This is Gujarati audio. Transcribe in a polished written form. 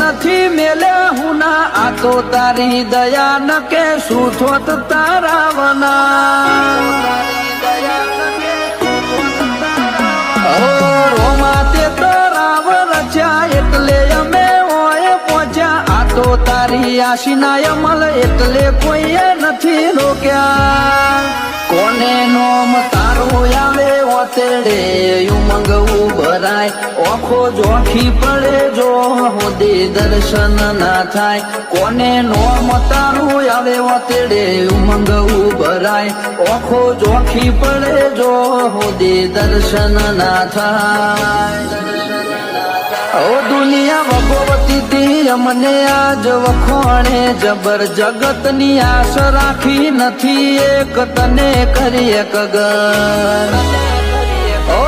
નથી મેલ્યા હું ના આ તો તારી દયા ન કે શું થોત તારા વના રોમા તે તો રાવ રચ્યા એટલે અમે ઓય પહોંચ્યા આ તો તારી આશીના અમલ એટલે કોઈએ નથી રોક્યા કોને નોમ તારું આવે ઓતેડે ઉમંગ ઉભરાય ઓખો જોખી પડે જો હોદે દર્શન ના થાય કોને નોમ તારું આવે ઓતેડે ઉમંગ ઉભરાય ઓખો જોખી પડે જો હોદે દર્શન ના થાય ઓ દુનિયા ભગવતી તી અમને આજ વખોણે જબર જગતની આશ રાખી નથી એક તને કરીએ કગર ઓ